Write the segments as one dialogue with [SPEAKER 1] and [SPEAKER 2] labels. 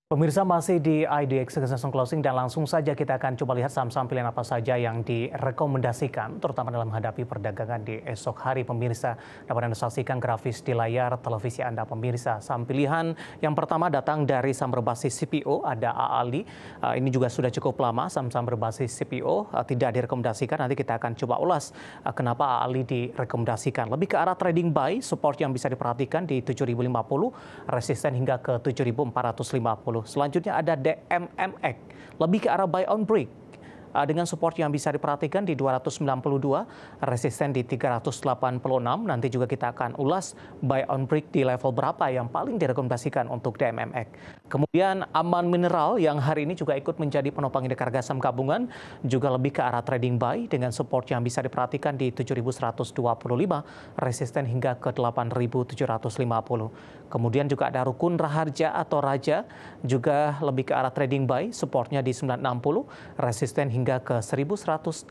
[SPEAKER 1] Pemirsa masih di IDX Succession Closing dan langsung saja kita akan coba lihat saham-saham pilihan apa saja yang direkomendasikan terutama dalam menghadapi perdagangan di esok hari. Pemirsa dapat Anda saksikan grafis di layar televisi Anda pemirsa. Saham pilihan yang pertama datang dari saham berbasis CPO, ada AALI. Ini juga sudah cukup lama saham-saham berbasis CPO tidak direkomendasikan. Nanti kita akan coba ulas kenapa AALI direkomendasikan. Lebih ke arah trading buy, support yang bisa diperhatikan di 7.050, resisten hingga ke 7.450. Selanjutnya ada DMMX, lebih ke arah buy on break dengan support yang bisa diperhatikan di 292, resisten di 386. Nanti juga kita akan ulas buy on break di level berapa yang paling direkomendasikan untuk DMMX. Kemudian Aman Mineral yang hari ini juga ikut menjadi penopang indeks harga saham gabungan, juga lebih ke arah trading buy dengan support yang bisa diperhatikan di 7.125, resisten hingga ke 8.750. Kemudian juga ada Rukun Raharja atau Raja, juga lebih ke arah trading buy, supportnya di 960, resisten hingga ke 1180.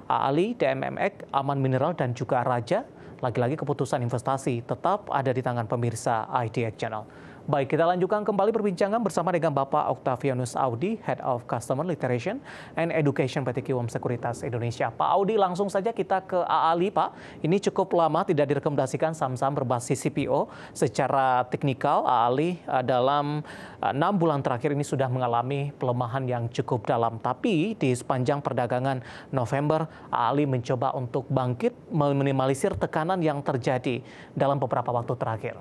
[SPEAKER 1] AALI, DMMX, Aman Mineral, dan juga Raja, lagi-lagi keputusan investasi tetap ada di tangan pemirsa IDX Channel. Baik, kita lanjutkan kembali perbincangan bersama dengan Bapak Octavianus Audi, Head of Customer Literation and Education PT Kiwom Sekuritas Indonesia. Pak Audi, langsung saja kita ke AALI, Pak. Ini cukup lama tidak direkomendasikan saham-saham berbasis CPO. Secara teknikal, AALI dalam 6 bulan terakhir ini sudah mengalami pelemahan yang cukup dalam. Tapi di sepanjang perdagangan November, AALI mencoba untuk bangkit, meminimalisir tekanan yang terjadi dalam beberapa waktu terakhir.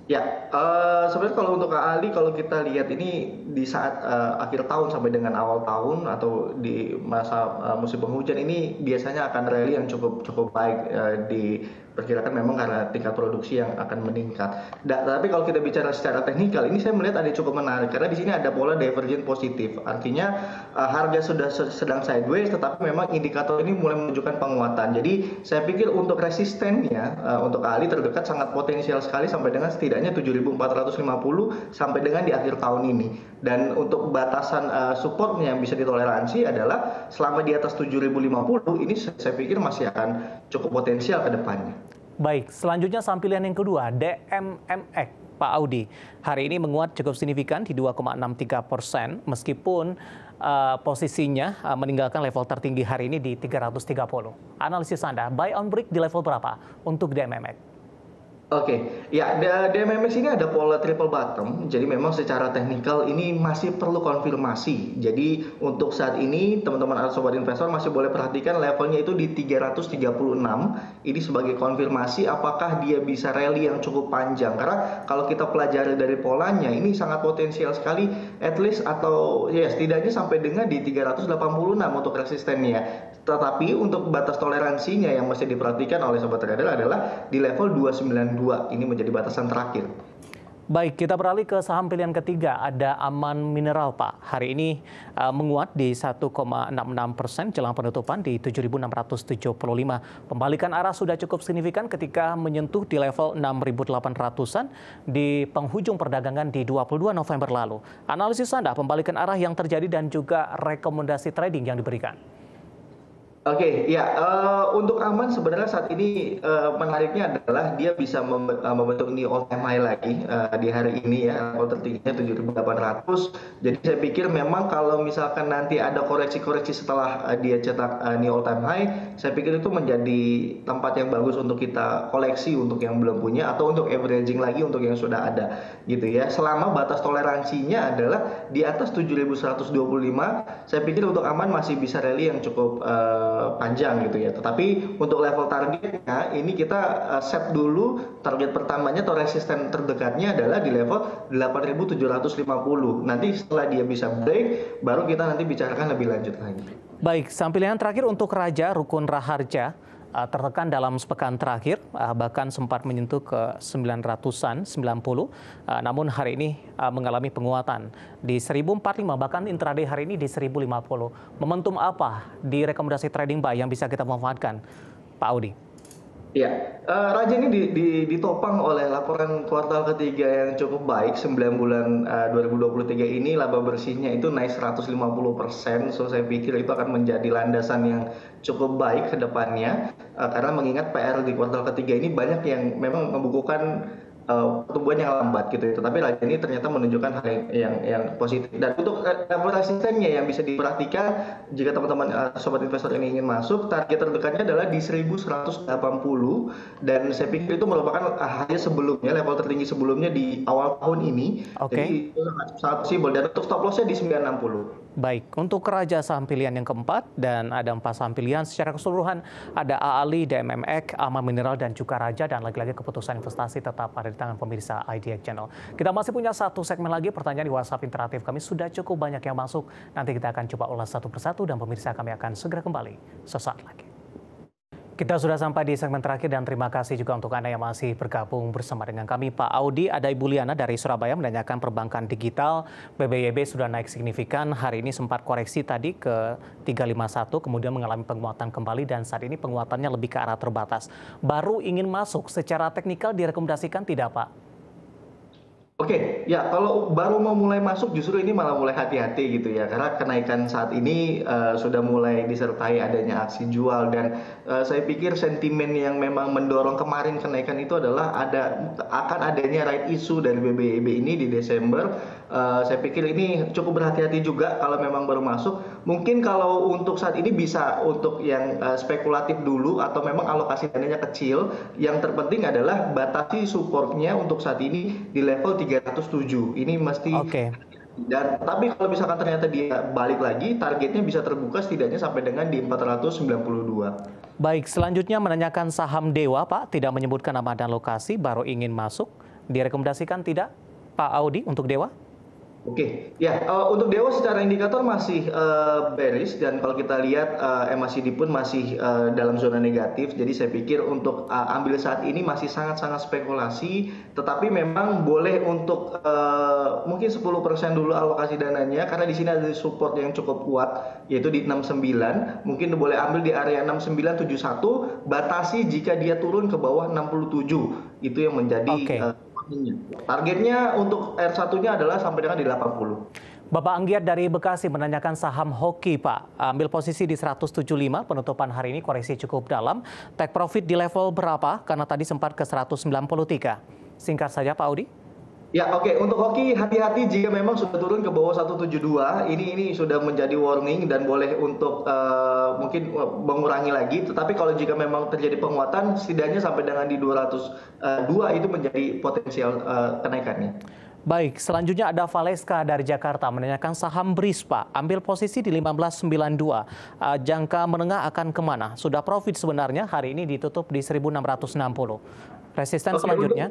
[SPEAKER 2] Ya, sebenarnya kalau untuk AALI, kalau kita lihat ini di saat akhir tahun sampai dengan awal tahun atau di masa musim penghujan ini biasanya akan rally yang cukup baik, diperkirakan memang karena tingkat produksi yang akan meningkat. Tapi kalau kita bicara secara teknikal, ini saya melihat ada cukup menarik karena di sini ada pola divergent positif. Artinya harga sudah sedang sideways, tetapi memang indikator ini mulai menunjukkan penguatan. Jadi saya pikir untuk resistennya untuk AALI terdekat sangat potensial sekali sampai dengan setidaknya 7.450 sampai dengan di akhir tahun ini. Dan untuk batasan supportnya yang bisa ditoleransi adalah selama di atas 7.050 ini saya pikir masih akan cukup potensial ke depannya.
[SPEAKER 1] Baik, selanjutnya saham pilihan yang kedua, DMMX. Pak Audi, hari ini menguat cukup signifikan di 2,63%, meskipun posisinya meninggalkan level tertinggi hari ini di 330. Analisis Anda, buy on break di level berapa untuk DMMX?
[SPEAKER 2] Oke, ya DMMX ini ada pola triple bottom, jadi memang secara teknikal ini masih perlu konfirmasi. Jadi untuk saat ini teman-teman atau sobat investor masih boleh perhatikan levelnya itu di 336. Ini sebagai konfirmasi apakah dia bisa rally yang cukup panjang. Karena kalau kita pelajari dari polanya ini sangat potensial sekali, at least atau ya setidaknya sampai dengan di 386 untuk resistennya. Tetapi untuk batas toleransinya yang masih diperhatikan oleh sobat trader adalah di level 292. Ini menjadi batasan terakhir.
[SPEAKER 1] Baik, kita beralih ke saham pilihan ketiga, ada Aman Mineral, Pak. Hari ini menguat di 1,66% jelang penutupan di 7.675. Pembalikan arah sudah cukup signifikan ketika menyentuh di level 6.800-an di penghujung perdagangan di 22 November lalu. Analisis Anda, pembalikan arah yang terjadi dan juga rekomendasi trading yang diberikan.
[SPEAKER 2] Oke, ya untuk Aman sebenarnya saat ini menariknya adalah dia bisa membentuk new all time high lagi di hari ini ya, level tertingginya 7.800. Jadi saya pikir memang kalau misalkan nanti ada koreksi-koreksi setelah dia cetak new all time high, saya pikir itu menjadi tempat yang bagus untuk kita koleksi untuk yang belum punya atau untuk averaging lagi untuk yang sudah ada gitu ya. Selama batas toleransinya adalah di atas 7.125, saya pikir untuk Aman masih bisa rally yang cukup panjang gitu ya. Tetapi untuk level targetnya ini kita set dulu target pertamanya atau resisten terdekatnya adalah di level 8.750. Nanti setelah dia bisa break baru kita nanti bicarakan lebih lanjut lagi.
[SPEAKER 1] Baik, saham pilihan terakhir untuk Raja, Rukun Raharja, tertekan dalam sepekan terakhir, bahkan sempat menyentuh ke 900-an, 90. Namun hari ini mengalami penguatan di 1045, bahkan intraday hari ini di 1050. Momentum apa di rekomendasi trading buy yang bisa kita manfaatkan, Pak Audi?
[SPEAKER 2] Ya, Raja ini ditopang oleh laporan kuartal ketiga yang cukup baik. 9 bulan 2023 ini laba bersihnya itu naik 150%. So saya pikir itu akan menjadi landasan yang cukup baik ke depannya. Karena mengingat PR di kuartal ketiga ini banyak yang memang membukukan pertumbuhan yang lambat gitu. Tapi lagi ini ternyata menunjukkan hal yang positif. Dan untuk level resistennya yang bisa diperhatikan jika teman-teman sobat investor ini ingin masuk, target terdekatnya adalah di 1180 dan saya pikir itu merupakan hanya sebelumnya level tertinggi sebelumnya di awal tahun ini. Jadi itu sangat possible dan untuk stop lossnya di 960.
[SPEAKER 1] Baik, untuk raja saham pilihan yang keempat dan ada 4 saham pilihan secara keseluruhan ada AALI, DMMX, AMA Mineral dan juga Raja dan lagi-lagi keputusan investasi tetap ada di tangan pemirsa IDX Channel. Kita masih punya satu segmen lagi pertanyaan di WhatsApp interaktif kami sudah cukup banyak yang masuk. Nanti kita akan coba ulas satu persatu dan pemirsa kami akan segera kembali sesaat lagi. Kita sudah sampai di segmen terakhir dan terima kasih juga untuk Anda yang masih bergabung bersama dengan kami. Pak Audi, ada Ibu Liana dari Surabaya menanyakan perbankan digital BBYB sudah naik signifikan. Hari ini sempat koreksi tadi ke 351, kemudian mengalami penguatan kembali dan saat ini penguatannya lebih ke arah terbatas. Baru ingin masuk, secara teknikal direkomendasikan tidak Pak?
[SPEAKER 2] Oke, ya kalau baru mau mulai masuk justru ini malah mulai hati-hati gitu ya karena kenaikan saat ini sudah mulai disertai adanya aksi jual dan saya pikir sentimen yang memang mendorong kemarin kenaikan itu adalah akan adanya right issue dari BBYB ini di Desember. Saya pikir ini cukup berhati-hati juga kalau memang baru masuk. Mungkin kalau untuk saat ini bisa untuk yang spekulatif dulu atau memang alokasi dananya kecil. Yang terpenting adalah batasi supportnya untuk saat ini di level 307. Ini mesti dan tapi kalau misalkan ternyata dia balik lagi, targetnya bisa terbuka setidaknya sampai dengan di 492.
[SPEAKER 1] Baik, selanjutnya menanyakan saham Dewa, Pak. Tidak menyebutkan nama dan lokasi, baru ingin masuk. Direkomendasikan tidak, Pak Audi, untuk Dewa?
[SPEAKER 2] Oke, ya untuk Dewa secara indikator masih bearish dan kalau kita lihat MACD pun masih dalam zona negatif. Jadi saya pikir untuk ambil saat ini masih sangat-sangat spekulasi. Tetapi memang boleh untuk mungkin 10% dulu alokasi dananya karena di sini ada support yang cukup kuat yaitu di 69. Mungkin boleh ambil di area 6971. Batasi jika dia turun ke bawah 67. Itu yang menjadi targetnya untuk R1-nya adalah sampai dengan di 80.
[SPEAKER 1] Bapak Anggiat dari Bekasi menanyakan saham Hoki, Pak. Ambil posisi di 175, penutupan hari ini koreksi cukup dalam. Take profit di level berapa? Karena tadi sempat ke 193. Singkat saja Pak Audi.
[SPEAKER 2] Ya oke, untuk Hoki hati-hati jika memang sudah turun ke bawah 172, ini sudah menjadi warning dan boleh untuk mungkin mengurangi lagi. Tetapi kalau jika memang terjadi penguatan, setidaknya sampai dengan di 202 itu menjadi potensial kenaikannya.
[SPEAKER 1] Baik, selanjutnya ada Valeska dari Jakarta menanyakan saham BRIS, Pak. Ambil posisi di 1592. Jangka menengah akan kemana? Sudah profit sebenarnya, hari ini ditutup di 1660. Resisten selanjutnya.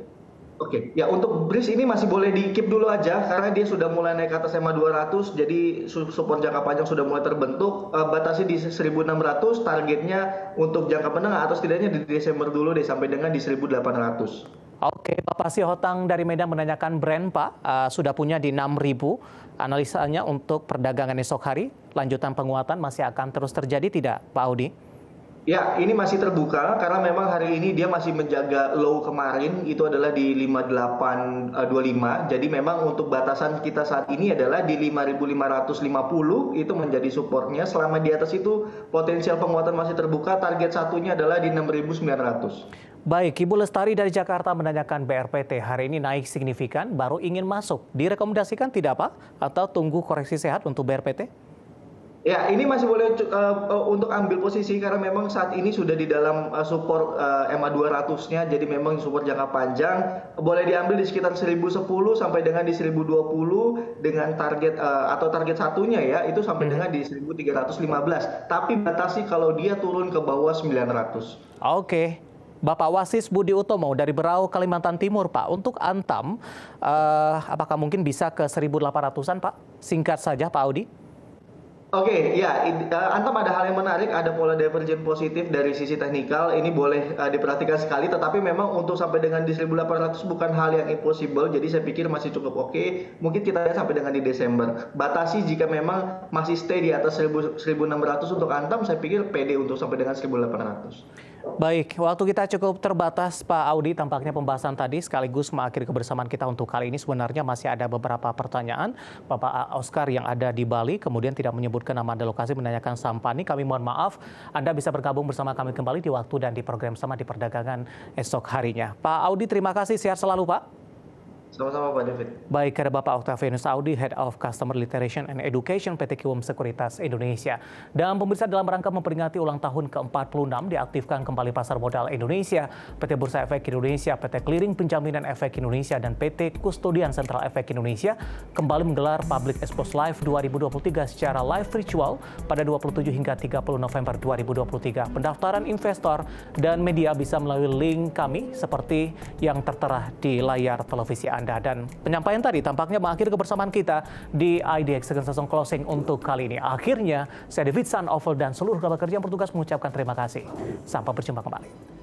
[SPEAKER 2] Oke, ya untuk BRIS ini masih boleh di keep dulu aja karena dia sudah mulai naik ke atas EMA 200, jadi support jangka panjang sudah mulai terbentuk. Batasi di 1600, targetnya untuk jangka menengah atau setidaknya di Desember dulu deh sampai dengan di 1800.
[SPEAKER 1] Oke, Bapak Sihotang dari Medan menanyakan brand, Pak. Sudah punya di 6.000. Analisanya untuk perdagangan esok hari, lanjutan penguatan masih akan terus terjadi tidak, Pak Audi?
[SPEAKER 2] Ya, ini masih terbuka karena memang hari ini dia masih menjaga low kemarin itu adalah di 5825. Jadi memang untuk batasan kita saat ini adalah di 5550 itu menjadi supportnya. Selama di atas itu potensial penguatan masih terbuka. Target satunya adalah di 6900.
[SPEAKER 1] Baik, Ibu Lestari dari Jakarta menanyakan BRPT hari ini naik signifikan, baru ingin masuk. Direkomendasikan tidak Pak? Atau tunggu koreksi sehat untuk BRPT?
[SPEAKER 2] Ya, ini masih boleh untuk ambil posisi karena memang saat ini sudah di dalam support EMA 200-nya, jadi memang support jangka panjang. Boleh diambil di sekitar 1010 sampai dengan di 1020 dengan target atau target satunya ya, itu sampai dengan di 1315. Tapi batasi kalau dia turun ke bawah 900.
[SPEAKER 1] Oke. Bapak Wasis Budi Utomo dari Berau, Kalimantan Timur, Pak. Untuk Antam, apakah mungkin bisa ke 1.800-an, Pak? Singkat saja, Pak Audi.
[SPEAKER 2] Oke, ya, Antam ada hal yang menarik, ada pola divergen positif dari sisi teknikal, ini boleh diperhatikan sekali, tetapi memang untuk sampai dengan di 1800 bukan hal yang impossible, jadi saya pikir masih cukup oke. Mungkin kita lihat sampai dengan di Desember. Batasi jika memang masih stay di atas 1600 untuk Antam, saya pikir pede untuk sampai dengan 1800.
[SPEAKER 1] Baik, waktu kita cukup terbatas Pak Audi, tampaknya pembahasan tadi sekaligus mengakhiri kebersamaan kita untuk kali ini. Sebenarnya masih ada beberapa pertanyaan. Bapak Oscar yang ada di Bali kemudian tidak menyebutkan nama dan lokasi, menanyakan Sampani. Kami mohon maaf, Anda bisa bergabung bersama kami kembali di waktu dan di program sama di perdagangan esok harinya. Pak Audi, terima kasih, sehat selalu Pak.
[SPEAKER 2] Sama-sama Pak David.
[SPEAKER 1] Baik, ada Bapak Octavianus Audi, Head of Customer Literation and Education PT Kiwum Sekuritas Indonesia. Dan pemirsa, dalam rangka memperingati ulang tahun ke-46 diaktifkan kembali Pasar Modal Indonesia, PT Bursa Efek Indonesia, PT Clearing Penjaminan Efek Indonesia, dan PT Kustodian Sentral Efek Indonesia kembali menggelar Public Expose Live 2023 secara live virtual pada 27 hingga 30 November 2023. Pendaftaran investor dan media bisa melalui link kami seperti yang tertera di layar televisi Anda. Dan penyampaian tadi tampaknya mengakhiri kebersamaan kita di IDX Executive Closing untuk kali ini. Akhirnya, saya David San Oval dan seluruh kerabat kerja yang bertugas mengucapkan terima kasih. Sampai berjumpa kembali.